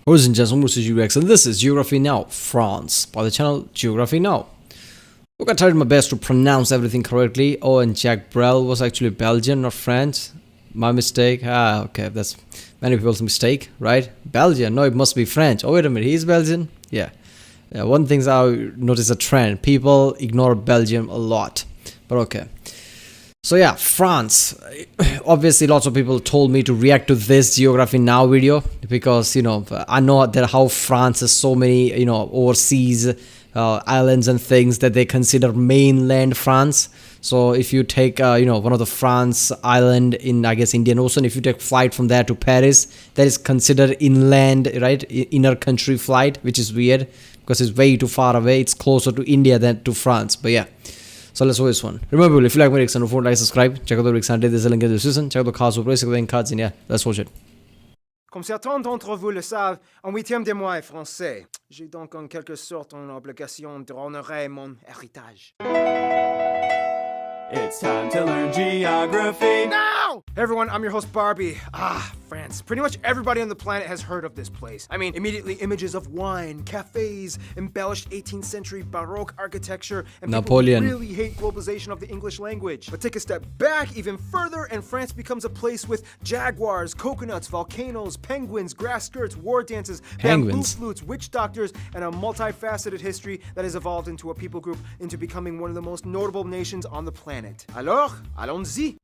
Ladies and gentlemen, this is UX and this is Geography Now, France, by the channel Geography Now. Look, I tried my best to pronounce everything correctly. Oh, and Jacques Brel was actually Belgian, not French. My mistake. Okay, that's many people's mistake, right? Belgian, no, it must be French. Oh, wait a minute, he's Belgian? Yeah. One thing I notice a trend. People ignore Belgium a lot, but okay. So yeah, France. Obviously, lots of people told me to react to this Geography Now video because, I know that how France has so many, overseas islands and things that they consider mainland France. So if you take, one of the France island in, I guess, Indian Ocean, if you take flight from there to Paris, that is considered inland, right? Inner country flight, which is weird because it's way too far away. It's closer to India than to France. But yeah. So let's watch this one. Remember, if you like my reaction, don't like, subscribe. Check out the reaction. There's a link in the description. Check out the cards. We'll play cards. And yeah, let's watch it. Comme certains d'entre vous le savent, un huitième de moi est français. J'ai donc en quelque sorte une obligation d'honorer mon héritage. It's time to learn geography. Now! Hey everyone, I'm your host Barbie. France. Pretty much everybody on the planet has heard of this place. I mean, immediately images of wine, cafes, embellished 18th century Baroque architecture, and Napoleon. people really hate globalization of the English language. But take a step back even further, and France becomes a place with jaguars, coconuts, volcanoes, penguins, grass skirts, war dances, bamboo flutes, witch doctors, and a multifaceted history that has evolved into a people group into becoming one of the most notable nations on the planet. Alors, allons-y!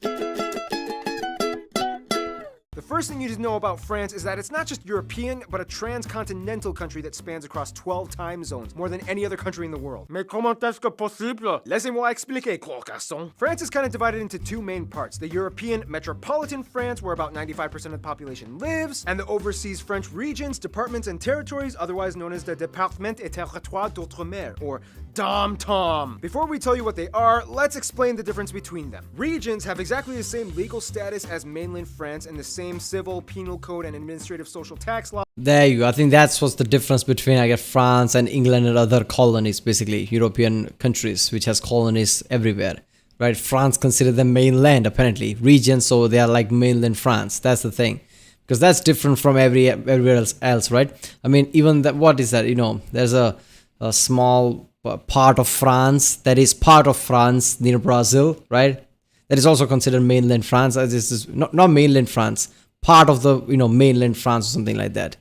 The first thing you need to know about France is that it's not just European, but a transcontinental country that spans across 12 time zones, more than any other country in the world. Mais comment est-ce que possible? Laissez-moi expliquer, gros garçon. France is kind of divided into two main parts. The European Metropolitan France, where about 95% of the population lives, and the overseas French regions, departments, and territories, otherwise known as the Département et Territoire d'Outre-mer, or DOM-TOM. Before we tell you what they are, let's explain the difference between them. Regions have exactly the same legal status as mainland France and the same civil, penal code, and administrative social tax law. There you go. I think that's what's the difference between, I guess, France and England and other colonies, basically European countries, which has colonies everywhere, right? France consider them mainland, apparently regions, so they are like mainland France. That's the thing, because that's different from everywhere else, right? I mean, even that, what is that? There's a small part of France that is part of France near Brazil, right? That is also considered mainland France. This is not mainland France, part of the mainland France or something like that.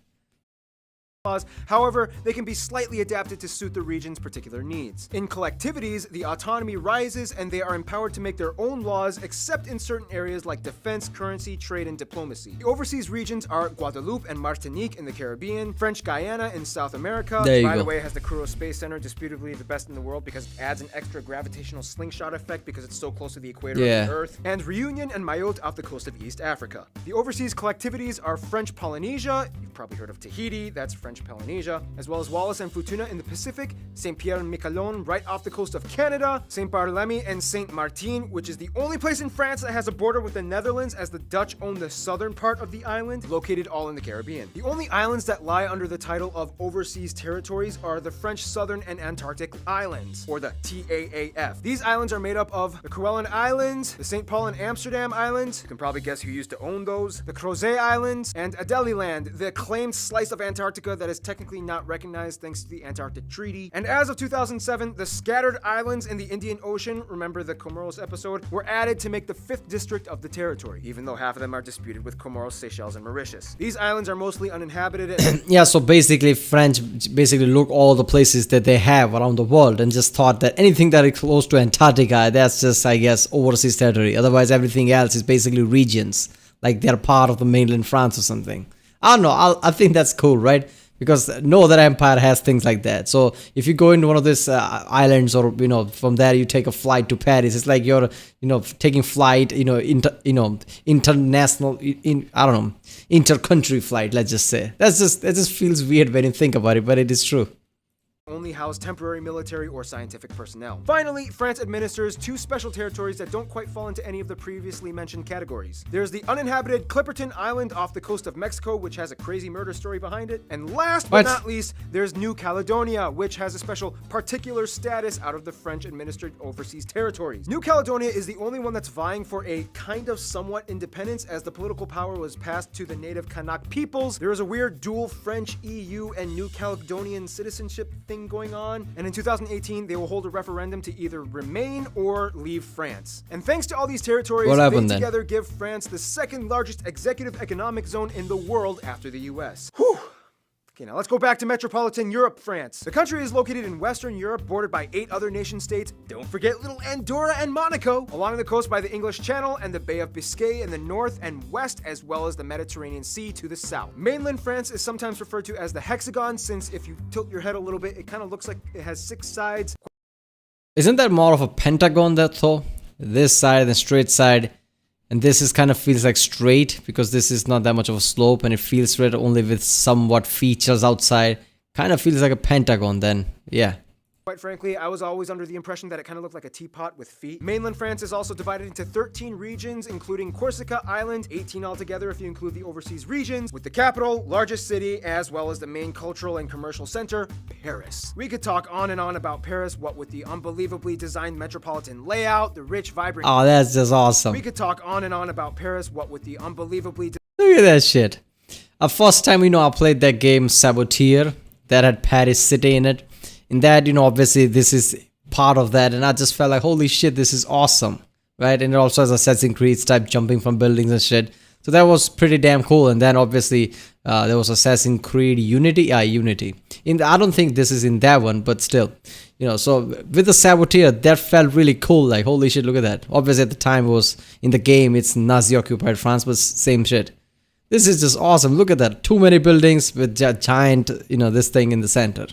However, they can be slightly adapted to suit the region's particular needs. In collectivities, the autonomy rises and they are empowered to make their own laws except in certain areas like defense, currency, trade, and diplomacy. The overseas regions are Guadeloupe and Martinique in the Caribbean, French Guiana in South America, by the way, has the Kourou Space Center, disputably the best in the world because it adds an extra gravitational slingshot effect because it's so close to the equator of the Earth, and Reunion and Mayotte off the coast of East Africa. The overseas collectivities are French Polynesia, you've probably heard of Tahiti, that's French Polynesia, as well as Wallis and Futuna in the Pacific, Saint Pierre and Miquelon right off the coast of Canada, Saint Barthélemy and Saint Martin, which is the only place in France that has a border with the Netherlands, as the Dutch own the southern part of the island, located all in the Caribbean. The only islands that lie under the title of overseas territories are the French Southern and Antarctic Islands, or the TAAF. These islands are made up of the Kerguelen Islands, the St. Paul and Amsterdam Islands, you can probably guess who used to own those, the Crozet Islands, and Adélie, the claimed slice of Antarctica that is technically not recognized thanks to the Antarctic Treaty. And as of 2007, the scattered islands in the Indian Ocean, remember the Comoros episode, were added to make the 5th district of the territory, even though half of them are disputed with Comoros, Seychelles, and Mauritius. These islands are mostly uninhabited. Yeah, so basically French look all the places that they have around the world and just thought that anything that is close to Antarctica, that's just, I guess, overseas territory. Otherwise, everything else is basically regions, like they're part of the mainland France or something. I don't know. I think that's cool, right? Because no other empire has things like that. So if you go into one of these islands, or from there you take a flight to Paris, it's like you're taking flight, international, I don't know, inter-country flight. Let's just say that just feels weird when you think about it, but it is true. only house temporary military or scientific personnel. Finally, France administers 2 special territories that don't quite fall into any of the previously mentioned categories. There's the uninhabited Clipperton Island off the coast of Mexico, which has a crazy murder story behind it. And last but not least, there's New Caledonia, which has a special particular status out of the French-administered overseas territories. New Caledonia is the only one that's vying for a kind of somewhat independence, as the political power was passed to the native Kanak peoples. There is a weird dual French EU and New Caledonian citizenship thing going on, and in 2018 they will hold a referendum to either remain or leave France. And thanks to all these territories, they together give France the second largest executive economic zone in the world after the US. Whew. Okay, now let's go back to Metropolitan Europe, France. The country is located in Western Europe, bordered by 8 other nation states. Don't forget little Andorra and Monaco. Along the coast by the English Channel and the Bay of Biscay in the north and west, as well as the Mediterranean Sea to the south. Mainland France is sometimes referred to as the hexagon, since if you tilt your head a little bit, it kind of looks like it has 6 sides. Isn't that more of a pentagon that though? This side and the straight side. And this is kind of feels like straight because this is not that much of a slope, and it feels straight only with somewhat features outside. Kind of feels like a pentagon then, yeah. Quite frankly, I was always under the impression that it kind of looked like a teapot with feet. Mainland France is also divided into 13 regions, including Corsica Island, 18 altogether if you include the overseas regions, with the capital, largest city, as well as the main cultural and commercial center, Paris. We could talk on and on about Paris, what with the unbelievably designed metropolitan layout, the rich, vibrant... Oh, that's just awesome. We could talk on and on about Paris, what with the unbelievably... Look at that shit. First time, I played that game, Saboteur, that had Paris City in it. In that, obviously this is part of that, and I just felt like, holy shit, this is awesome, right? And it also has Assassin's Creed type jumping from buildings and shit. So that was pretty damn cool. And then obviously there was Assassin's Creed Unity. Unity. I don't think this is in that one, but still, so with the Saboteur, that felt really cool. Like, holy shit, look at that. Obviously at the time it was in the game, it's Nazi-occupied France, but same shit. This is just awesome. Look at that. Too many buildings with giant, this thing in the center.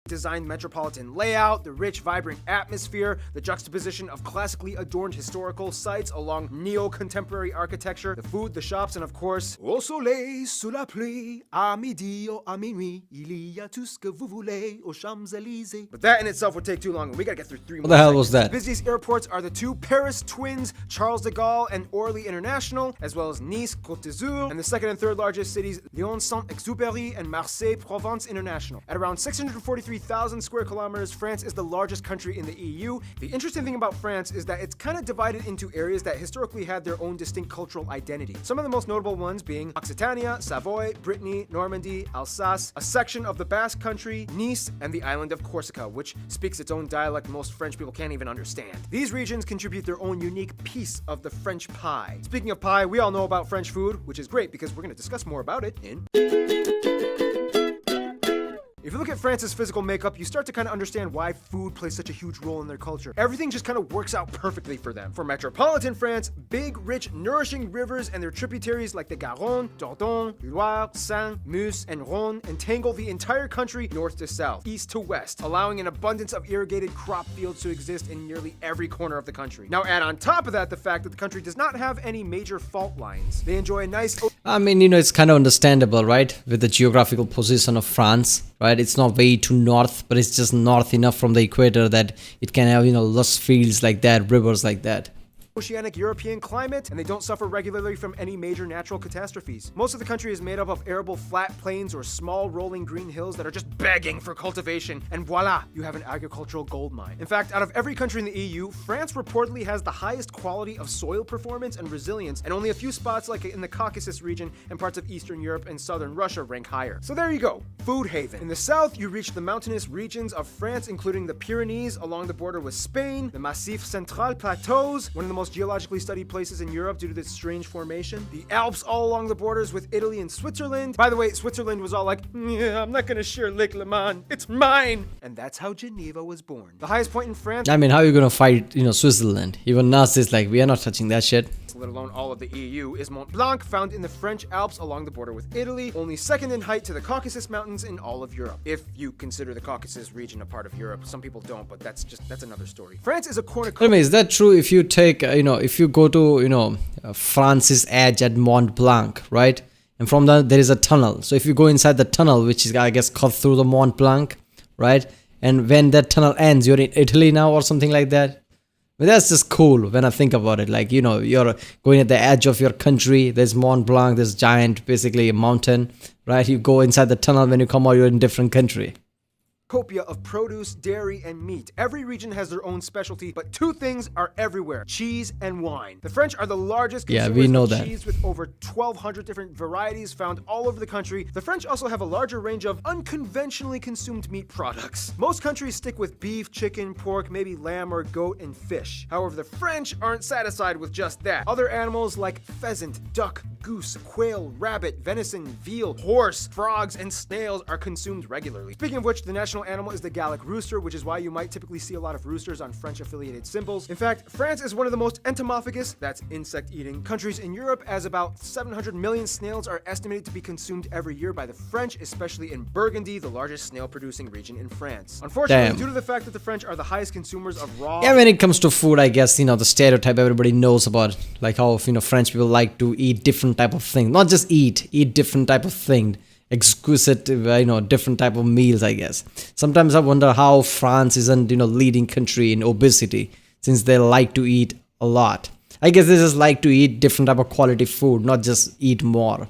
Designed metropolitan layout, the rich, vibrant atmosphere, the juxtaposition of classically adorned historical sites along neo-contemporary architecture, the food, the shops, and of course, au soleil, sous la pluie, à midi ou à minuit, il y a tout ce que vous voulez aux Champs-Élysées. But that in itself would take too long, and we gotta get through 3 more. What the hell was that? The busiest airports are the 2 Paris twins, Charles de Gaulle and Orly International, as well as Nice, Côte d'Azur, and the second and third largest cities, Lyon Saint-Exupéry and Marseille Provence International. At around 643,000 square kilometers, France is the largest country in the EU. The interesting thing about France is that it's kind of divided into areas that historically had their own distinct cultural identity. Some of the most notable ones being Occitania, Savoy, Brittany, Normandy, Alsace, a section of the Basque Country, Nice, and the island of Corsica, which speaks its own dialect most French people can't even understand. These regions contribute their own unique piece of the French pie. Speaking of pie, we all know about French food, which is great because we're going to discuss more about it in... If you look at France's physical makeup, you start to kind of understand why food plays such a huge role in their culture. Everything just kind of works out perfectly for them. For metropolitan France, big, rich, nourishing rivers and their tributaries like the Garonne, Dordogne, Loire, Seine, Meuse, and Rhône entangle the entire country north to south, east to west, allowing an abundance of irrigated crop fields to exist in nearly every corner of the country. Now add on top of that the fact that the country does not have any major fault lines. They enjoy a nice... I mean, it's kind of understandable, right? With the geographical position of France, right? It's not way too north, but it's just north enough from the equator that it can have, lush fields like that, rivers like that. Oceanic European climate, and they don't suffer regularly from any major natural catastrophes. Most of the country is made up of arable flat plains or small rolling green hills that are just begging for cultivation, and voila, you have an agricultural gold mine. In fact, out of every country in the EU, France reportedly has the highest quality of soil performance and resilience, and only a few spots like in the Caucasus region and parts of Eastern Europe and Southern Russia rank higher. So there you go, food haven. In the south, you reach the mountainous regions of France, including the Pyrenees along the border with Spain, the Massif Central Plateaus, one of the most geologically studied places in Europe due to this strange formation. The Alps all along the borders with Italy and Switzerland. By the way, Switzerland was all like, yeah, I'm not gonna share Lake Leman, it's mine! And that's how Geneva was born. The highest point in France... I mean, how are you gonna fight, Switzerland? Even us is like, we are not touching that shit. Let alone all of the EU, is Mont Blanc, found in the French Alps along the border with Italy, only second in height to the Caucasus Mountains in all of Europe. If you consider the Caucasus region a part of Europe. Some people don't, but that's another story. France is a cornucopia... I mean, is that true if you take, if you go to, France's edge at Mont Blanc, right? And from that, there is a tunnel. So if you go inside the tunnel, which is, I guess, cut through the Mont Blanc, right? And when that tunnel ends, you're in Italy now or something like that. But that's just cool when I think about it. Like, you're going at the edge of your country. There's Mont Blanc, this giant, basically a mountain, right? You go inside the tunnel. When you come out, you're in a different country. Cornucopia of produce, dairy, and meat. Every region has their own specialty, but two things are everywhere: cheese and wine. The French are the largest consumers we know of that. cheese, with over 1,200 different varieties found all over the country. The French also have a larger range of unconventionally consumed meat products. Most countries stick with beef, chicken, pork, maybe lamb or goat, and fish. However, the French aren't satisfied with just that. Other animals like pheasant, duck, goose, quail, rabbit, venison, veal, horse, frogs, and snails are consumed regularly. Speaking of which, the national animal is the Gallic rooster, which is why you might typically see a lot of roosters on French-affiliated symbols. In fact, France is one of the most entomophagous, that's insect-eating, countries in Europe, as about 700 million snails are estimated to be consumed every year by the French, especially in Burgundy, the largest snail-producing region in France. Unfortunately, due to the fact that the French are the highest consumers of raw... Yeah, when it comes to food, I guess, the stereotype everybody knows about, like how, French people like to eat different type of thing. Not just eat different type of thing. Exquisite, different type of meals, I guess. Sometimes I wonder how France isn't, leading country in obesity, since they like to eat a lot. I guess they just like to eat different type of quality food, not just eat more.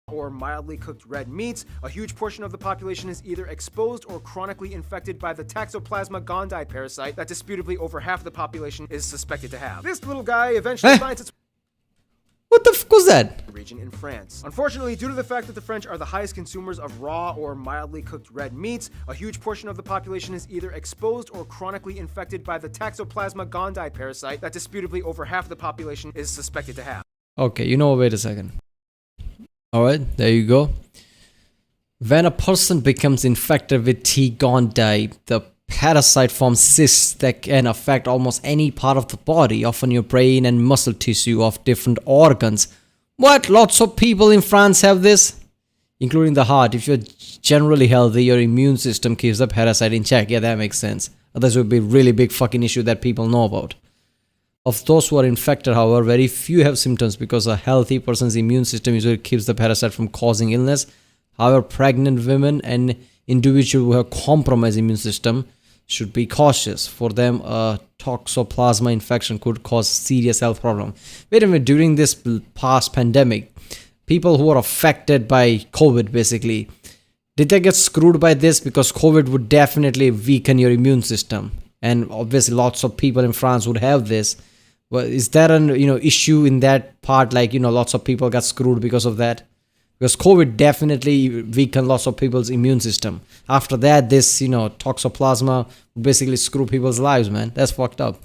Or mildly cooked red meats. A huge portion of the population is either exposed or chronically infected by the Toxoplasma gondii parasite that disputably over half the population is suspected to have. This little guy eventually finds its What the fuck was that? region in France. Unfortunately, due to the fact that the French are the highest consumers of raw or mildly cooked red meats, a huge portion of the population is either exposed or chronically infected by the Toxoplasma gondii parasite that disputably over half the population is suspected to have. Okay, wait a second. Alright, there you go. When a person becomes infected with T. gondii, the parasite forms cysts that can affect almost any part of the body, often your brain and muscle tissue of different organs. What? Lots of people in France have this? Including the heart. If you're generally healthy, your immune system keeps the parasite in check. Yeah, that makes sense. Otherwise, it would be a really big fucking issue that people know about. Of those who are infected, however, very few have symptoms because a healthy person's immune system usually keeps the parasite from causing illness. However, pregnant women and individuals who have compromised immune system should be cautious. For them, a toxoplasma infection could cause serious health problem. Wait a minute, during this past pandemic, people who are affected by COVID, basically, did they get screwed by this? Because COVID would definitely weaken your immune system. And obviously lots of people in France would have this. Well, is that an issue in that part? Like, lots of people got screwed because of that? Because COVID definitely weakened lots of people's immune system. After that, this, toxoplasma basically screw people's lives, man. That's fucked up.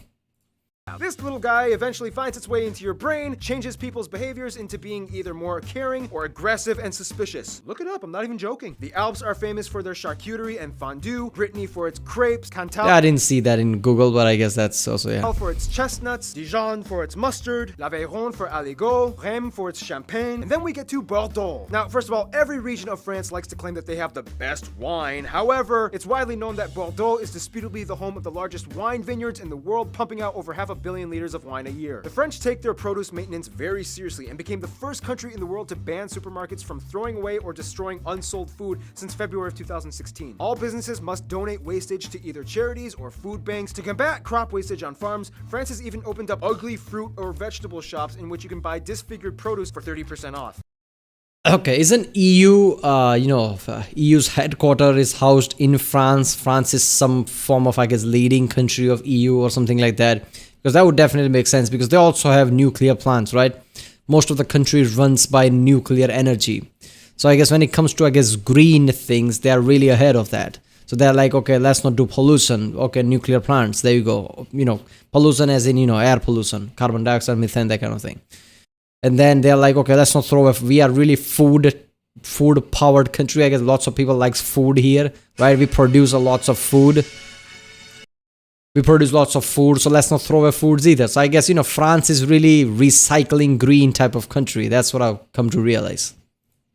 This little guy eventually finds its way into your brain, changes people's behaviors into being either more caring or aggressive and suspicious. Look it up, I'm not even joking. The Alps are famous for their charcuterie and fondue, Brittany for its crepes, Cantal Yeah, I didn't see that in Google, but I guess that's also, yeah. for its chestnuts, Dijon for its mustard, l'Aveyron for Aligot, Rheims for its champagne, and then we get to Bordeaux. Now, first of all, every region of France likes to claim that they have the best wine. However, it's widely known that Bordeaux is disputably the home of the largest wine vineyards in the world, pumping out over half a billion liters of wine a year. The French take their produce maintenance very seriously and became the first country in the world to ban supermarkets from throwing away or destroying unsold food since February of 2016. All businesses must donate wastage to either charities or food banks. To combat crop wastage on farms, France has even opened up ugly fruit or vegetable shops in which you can buy disfigured produce for 30% off. Okay, isn't EU, EU's headquarters is housed in France? France is some form of, I guess, leading country of EU or something like that. Because that would definitely make sense because they also have nuclear plants, right? Most of the country runs by nuclear energy. So I guess when it comes to, green things, they are really ahead of that. So they're like, okay, let's not do pollution. Okay, nuclear plants, there you go. Pollution as in, air pollution, carbon dioxide, methane, that kind of thing. And then they're like, okay, let's not throw away. We are really food-powered country. I guess lots of people likes food here, right? We produce lots of food. So let's not throw away foods either. So I guess, France is really recycling green type of country. That's what I've come to realize.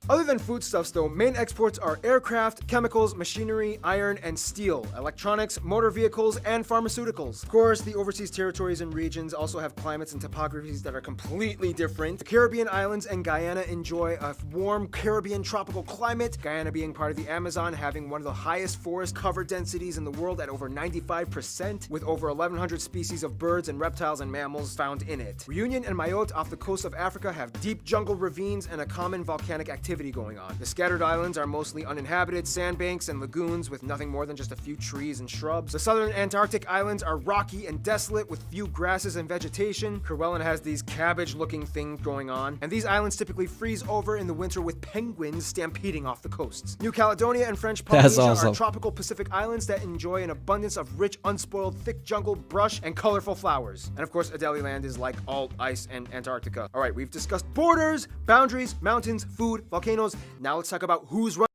Other than foodstuffs though, main exports are aircraft, chemicals, machinery, iron, and steel, electronics, motor vehicles, and pharmaceuticals. Of course, the overseas territories and regions also have climates and topographies that are completely different. The Caribbean islands and Guyana enjoy a warm Caribbean tropical climate, Guyana being part of the Amazon, having one of the highest forest cover densities in the world at over 95%, with over 1,100 species of birds and reptiles and mammals found in it. Reunion and Mayotte off the coast of Africa have deep jungle ravines and a common volcanic activity going on. The scattered islands are mostly uninhabited sandbanks and lagoons with nothing more than just a few trees and shrubs. The southern Antarctic islands are rocky and desolate with few grasses and vegetation. Kerguelen has these cabbage-looking things going on, and these islands typically freeze over in the winter with penguins stampeding off the coasts. New Caledonia and French Polynesia are tropical Pacific islands that enjoy an abundance of rich, unspoiled, thick jungle, brush, and colorful flowers. And of course, Adelie Land is like all ice and Antarctica. All right, we've discussed borders, boundaries, mountains, food, volcanoes. Now let's talk about who's running.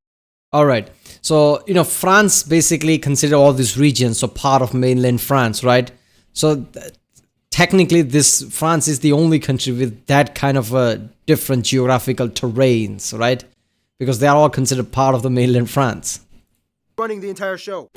All right. So, France basically consider all these regions so part of mainland France, right? So technically France is the only country with that kind of different geographical terrains, right? Because they are all considered part of the mainland France. Running the entire show.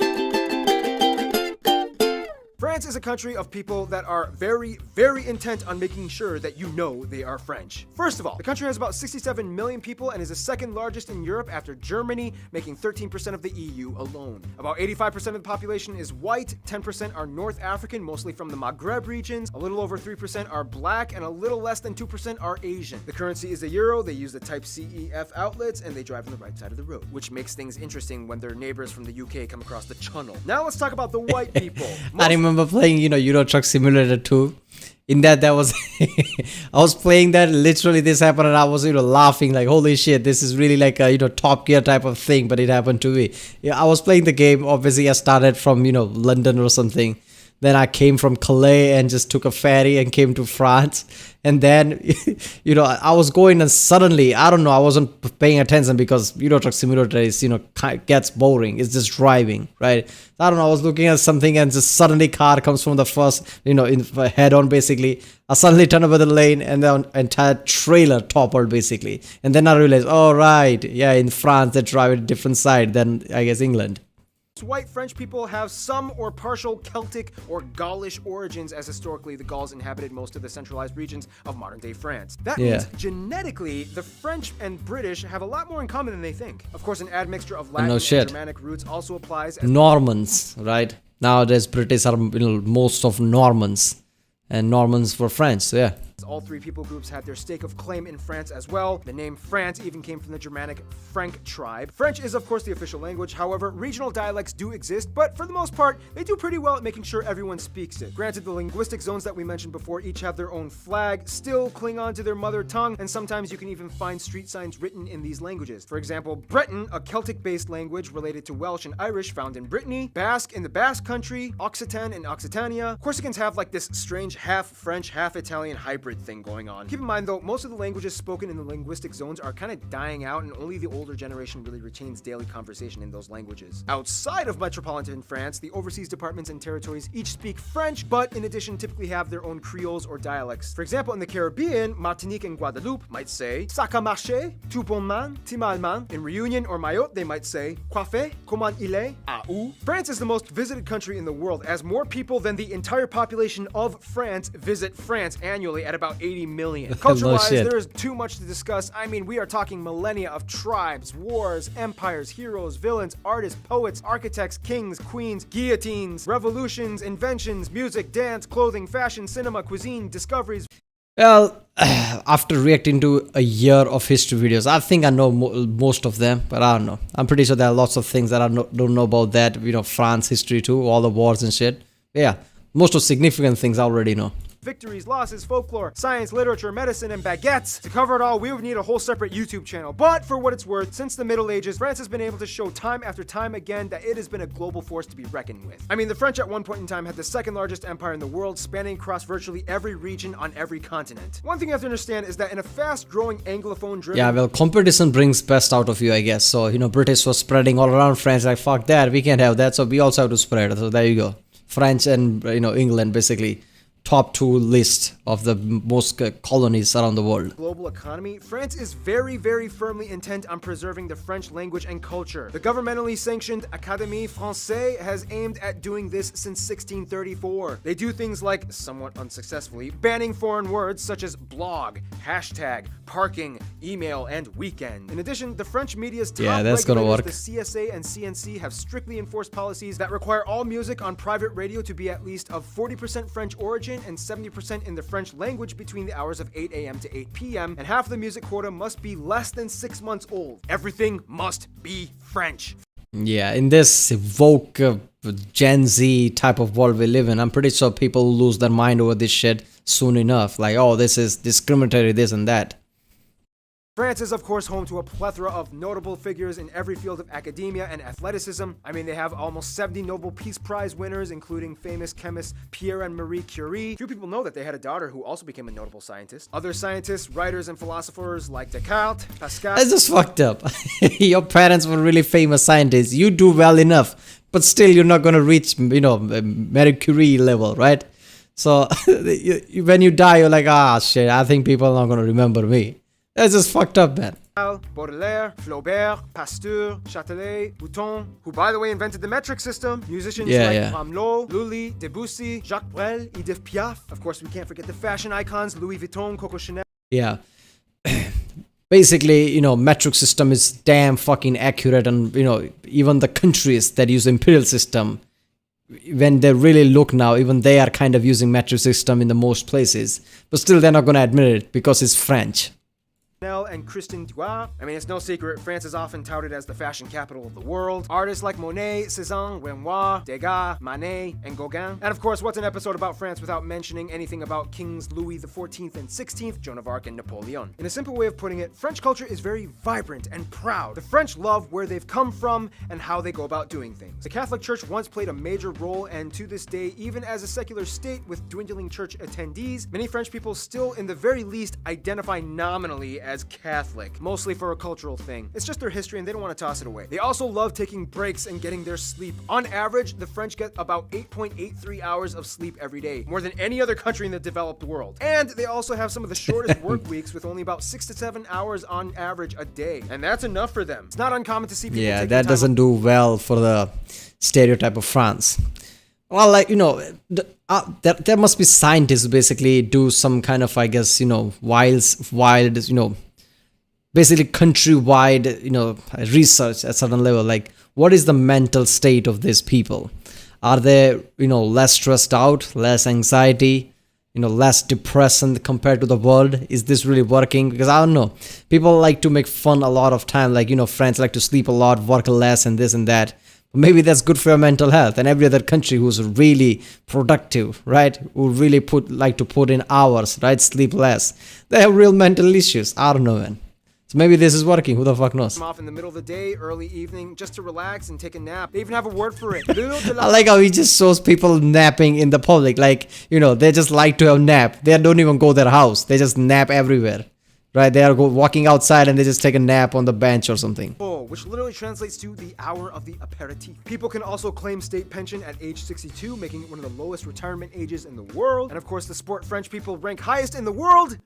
France is a country of people that are very, very intent on making sure that you know they are French. First of all, the country has about 67 million people and is the second largest in Europe after Germany, making 13% of the EU alone. About 85% of the population is white, 10% are North African, mostly from the Maghreb regions, a little over 3% are black, and a little less than 2% are Asian. The currency is the euro, they use the type CEF outlets, and they drive on the right side of the road, which makes things interesting when their neighbors from the UK come across the channel. Now let's talk about the white people. I remember playing, Euro Truck Simulator 2. In that was I was playing that, literally this happened, and I was laughing like, holy shit, this is really like a Top Gear type of thing, but it happened to me. I was playing the game. Obviously I started from London or something. Then I came from Calais and just took a ferry and came to France. And then, I was going, and suddenly, I don't know, I wasn't paying attention because Euro Truck Simulator is, gets boring. It's just driving, right? I don't know, I was looking at something and just suddenly car comes from the first, head on basically. I suddenly turn over the lane and the entire trailer toppled basically. And then I realized, oh, right, yeah, in France they drive at a different side than, I guess, England. White French people have some or partial Celtic or Gaulish origins, as historically the Gauls inhabited most of the centralized regions of modern-day France. That means genetically, the French and British have a lot more in common than they think. Of course, an admixture of Latin and Germanic roots also applies. As Normans, right? Nowadays, British are most of Normans, and Normans were French, so yeah. All three people groups had their stake of claim in France as well. The name France even came from the Germanic Frank tribe. French is of course the official language, however, regional dialects do exist, but for the most part, they do pretty well at making sure everyone speaks it. Granted, the linguistic zones that we mentioned before each have their own flag, still cling on to their mother tongue, and sometimes you can even find street signs written in these languages. For example, Breton, a Celtic-based language related to Welsh and Irish found in Brittany, Basque in the Basque country, Occitan in Occitania. Corsicans have like this strange half French, half Italian hybrid thing going on. Keep in mind though, most of the languages spoken in the linguistic zones are kind of dying out, and only the older generation really retains daily conversation in those languages. Outside of Metropolitan France, the overseas departments and territories each speak French, but in addition typically have their own creoles or dialects. For example, in the Caribbean, Martinique and Guadeloupe might say "Ça a marché, tout bon man, ti mal man." In Reunion or Mayotte, they might say "Quoi fait, comment il est, à où." France is the most visited country in the world, as more people than the entire population of France visit France annually at about 80 million. Culture-wise, there is too much to discuss. I mean, we are talking millennia of tribes, wars, empires, heroes, villains, artists, poets, architects, kings, queens, guillotines, revolutions, inventions, music, dance, clothing, fashion, cinema, cuisine, discoveries. Well, after reacting to a year of history videos, I think I know most of them, but I don't know. I'm pretty sure there are lots of things that I don't know about that, France history too, all the wars and shit. Yeah, most of significant things I already know. Victories, losses, folklore, science, literature, medicine, and baguettes. To cover it all, we would need a whole separate YouTube channel. But for what it's worth, since the Middle Ages, France has been able to show time after time again that it has been a global force to be reckoned with. I mean, the French at one point in time had the second largest empire in the world, spanning across virtually every region on every continent. One thing you have to understand is that in a fast-growing Anglophone-driven... Yeah, well, competition brings best out of you, I guess. So, British was spreading all around France, like, fuck that, we can't have that, so we also have to spread. So there you go. French and, England, basically top 2 list of the most colonies around the world. Global economy, France is very, very firmly intent on preserving the French language and culture. The governmentally sanctioned Académie Française has aimed at doing this since 1634. They do things like, somewhat unsuccessfully, banning foreign words such as blog, hashtag, parking, email, and weekend. In addition, the French media's top that's gonna regulators, work. the CSA and CNC, have strictly enforced policies that require all music on private radio to be at least of 40% French origin and 70% in the French language between the hours of 8 a.m. to 8 p.m., and half of the music quota must be less than 6 months old. Everything must be French. Yeah, in this woke Gen Z type of world we live in, I'm pretty sure people will lose their mind over this shit soon enough. Like, oh, this is discriminatory, this and that. France is, of course, home to a plethora of notable figures in every field of academia and athleticism. I mean, they have almost 70 Nobel Peace Prize winners, including famous chemists Pierre and Marie Curie. Few people know that they had a daughter who also became a notable scientist. Other scientists, writers, and philosophers like Descartes, Pascal... That's just fucked up. Your parents were really famous scientists. You do well enough, but still you're not going to reach, Marie Curie level, right? So when you die, you're like, ah, shit, I think people are not going to remember me. That's just fucked up, man. Baudelaire, Flaubert, Pasteur, Châtelet, Bouton, who by the way invented the metric system, musicians like Rameau, Lully, Debussy, Jacques Brel, Edith Piaf. Of course, we can't forget the fashion icons, Louis Vuitton, Coco Chanel. Yeah. Basically, metric system is damn fucking accurate, and, even the countries that use imperial system, when they really look now, even they are kind of using metric system in the most places, but still they're not going to admit it because it's French. And Christian Dior. I mean, it's no secret, France is often touted as the fashion capital of the world. Artists like Monet, Cézanne, Renoir, Degas, Manet, and Gauguin. And of course, what's an episode about France without mentioning anything about Kings Louis XIV and XVI, Joan of Arc, and Napoleon? In a simple way of putting it, French culture is very vibrant and proud. The French love where they've come from and how they go about doing things. The Catholic Church once played a major role, and to this day, even as a secular state with dwindling church attendees, many French people still, in the very least, identify nominally as Catholic, mostly for a cultural thing. It's just their history and they don't want to toss it away. They also love taking breaks and getting their sleep. On average, the French get about 8.83 hours of sleep every day, more than any other country in the developed world. And they also have some of the shortest work weeks with only about 6 to 7 hours on average a day. And that's enough for them. It's not uncommon to see people taking that doesn't do well for the stereotype of France. Well, there must be scientists who basically do some kind of, I guess, wild, basically countrywide, research at certain level. Like, what is the mental state of these people? Are they, less stressed out, less anxiety, less depression compared to the world? Is this really working? Because I don't know. People like to make fun a lot of time. Like, friends like to sleep a lot, work less, and this and that. Maybe that's good for your mental health. And every other country who's really productive, right? Who really like to put in hours, right? Sleep less. They have real mental issues. I don't know, man. So maybe this is working. Who the fuck knows? Off in the middle of the day, early evening, just to relax and take a nap. They even have a word for it. I like how he just shows people napping in the public. Like, they just like to have a nap. They don't even go to their house. They just nap everywhere. Right? They are walking outside and they just take a nap on the bench or something. Which literally translates to the hour of the aperitif. People can also claim state pension at age 62, making it one of the lowest retirement ages in the world. And of course, the sport French people rank highest in the world,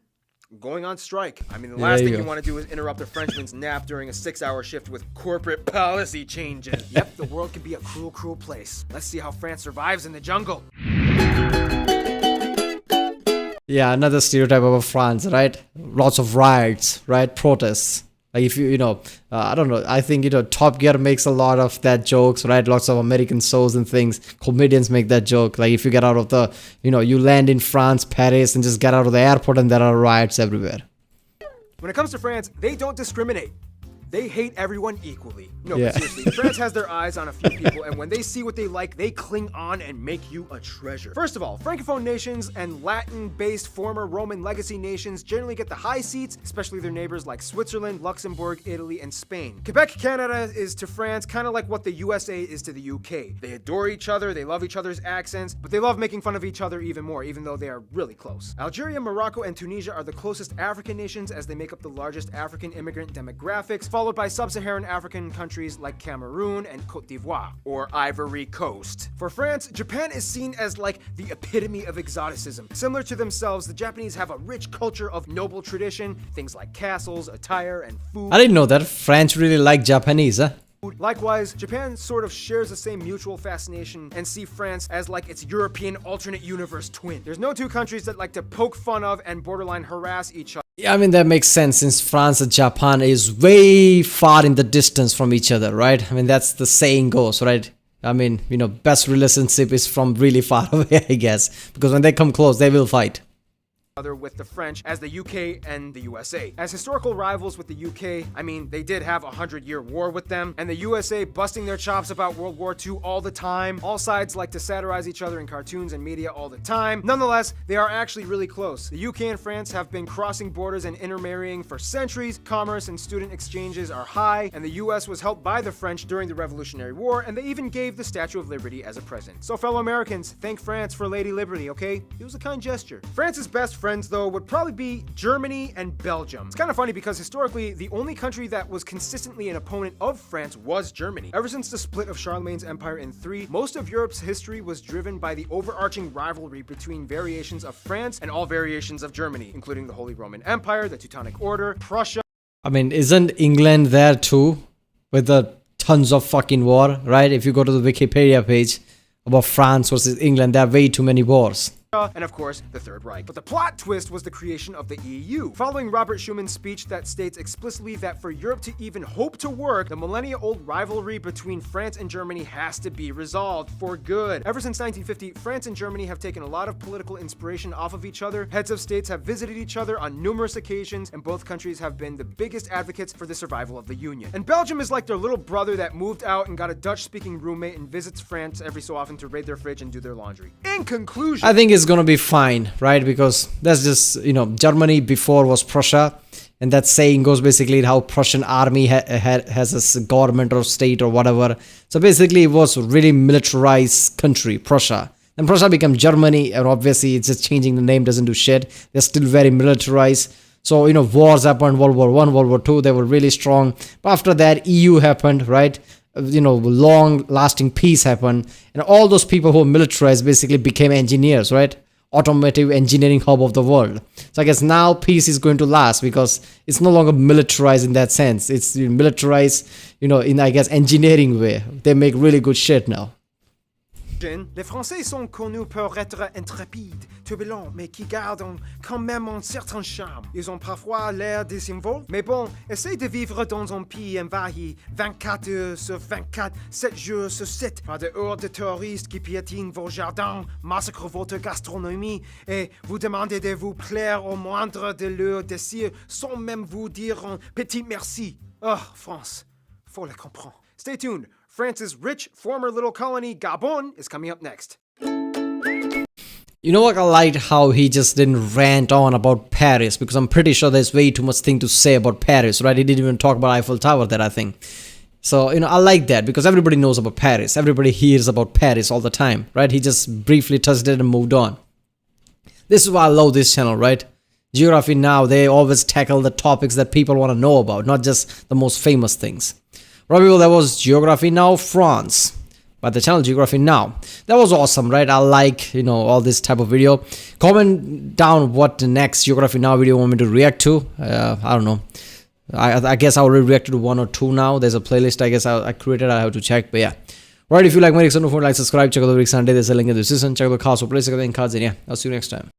going on strike. I mean, the last thing you want to do is interrupt a Frenchman's nap during a 6-hour shift with corporate policy changes. Yep, the world can be a cruel, cruel place. Let's see how France survives in the jungle. Yeah, another stereotype about France, right? Lots of riots, right? Protests. Like, if I don't know, I think, Top Gear makes a lot of that jokes, right? Lots of American shows and things. Comedians make that joke. Like, if you get out of the, you land in France, Paris, and just get out of the airport and there are riots everywhere. When it comes to France, they don't discriminate. They hate everyone equally. No, but seriously, France has their eyes on a few people, and when they see what they like, they cling on and make you a treasure. First of all, Francophone nations and Latin-based former Roman legacy nations generally get the high seats, especially their neighbors like Switzerland, Luxembourg, Italy, and Spain. Quebec, Canada is to France kind of like what the USA is to the UK. They adore each other, they love each other's accents, but they love making fun of each other even more, even though they are really close. Algeria, Morocco, and Tunisia are the closest African nations as they make up the largest African immigrant demographics, followed followed by sub-Saharan African countries like Cameroon and Cote d'Ivoire, or Ivory Coast. For France, Japan is seen as like the epitome of exoticism. Similar to themselves, the Japanese have a rich culture of noble tradition, things like castles, attire, and food. I didn't know that French really like Japanese, huh? Likewise, Japan sort of shares the same mutual fascination and see France as like its European alternate universe twin. There's no two countries that like to poke fun of and borderline harass each other. Yeah, I mean, that makes sense since France and Japan is way far in the distance from each other, right? I mean, that's the saying goes, right? I mean, best relationship is from really far away, I guess. Because when they come close, they will fight. With the French as the UK and the USA. As historical rivals with the UK, I mean, they did have a 100-year war with them, and the USA busting their chops about World War II all the time. All sides like to satirize each other in cartoons and media all the time. Nonetheless, they are actually really close. The UK and France have been crossing borders and intermarrying for centuries. Commerce and student exchanges are high, and the US was helped by the French during the Revolutionary War, and they even gave the Statue of Liberty as a present. So fellow Americans, thank France for Lady Liberty, okay? It was a kind gesture. France's best friends, though, would probably be Germany and Belgium. It's kind of funny because historically, the only country that was consistently an opponent of France was Germany. Ever since the split of Charlemagne's empire in three, most of Europe's history was driven by the overarching rivalry between variations of France and all variations of Germany, including the Holy Roman Empire, the Teutonic Order, Prussia. I mean, isn't England there too? With the tons of fucking war, right? If you go to the Wikipedia page about France versus England, there are way too many wars. And of course, the Third Reich. But the plot twist was the creation of the EU. Following Robert Schumann's speech that states explicitly that for Europe to even hope to work, the millennia-old rivalry between France and Germany has to be resolved for good. Ever since 1950, France and Germany have taken a lot of political inspiration off of each other. Heads of states have visited each other on numerous occasions, and both countries have been the biggest advocates for the survival of the Union. And Belgium is like their little brother that moved out and got a Dutch-speaking roommate and visits France every so often to raid their fridge and do their laundry. In conclusion, I think it's gonna be fine, right? Because that's just, Germany before was Prussia, and that saying goes basically how Prussian army has a government or state or whatever. So basically it was a really militarized country, Prussia. Then Prussia became Germany, and obviously it's just changing the name doesn't do shit. They're still very militarized. So, wars happened, World War I, World War II, they were really strong. But after that, EU happened, right? Long-lasting peace happened. And all those people who were militarized basically became engineers, right? Automotive engineering hub of the world. So I guess now peace is going to last because it's no longer militarized in that sense. It's militarized, in, I guess, engineering way. They make really good shit now. Les Français sont connus pour être intrépides, turbulents, mais qui gardent quand même un certain charme. Ils ont parfois l'air désinvolts, mais bon, essayez de vivre dans un pays envahi 24 heures sur 24, 7 jours sur 7, par des hordes de terroristes qui piétinent vos jardins, massacrent votre gastronomie, et vous demandez de vous plaire au moindre de leurs désirs, sans même vous dire un petit merci. Oh, France, faut le comprendre. Stay tuned. France's rich former little colony, Gabon, is coming up next. You know what, I liked how he just didn't rant on about Paris, because I'm pretty sure there's way too much thing to say about Paris, right? He didn't even talk about Eiffel Tower there, I think. So, I like that because everybody knows about Paris. Everybody hears about Paris all the time, right? He just briefly touched it and moved on. This is why I love this channel, right? Geography Now, they always tackle the topics that people want to know about, not just the most famous things. Right, people, that was Geography Now France by the channel Geography Now. That was awesome, right? I like, all this type of video. Comment down what the next Geography Now video you want me to react to. I don't know. I guess I already reacted to 1 or 2 now. There's a playlist I guess I created. I have to check, but yeah. Right, if you like my reaction, don't forget to like, subscribe, check out the Rick Sunday. There's a link in the description. Check out the cards for place, and cards, and yeah, I'll see you next time.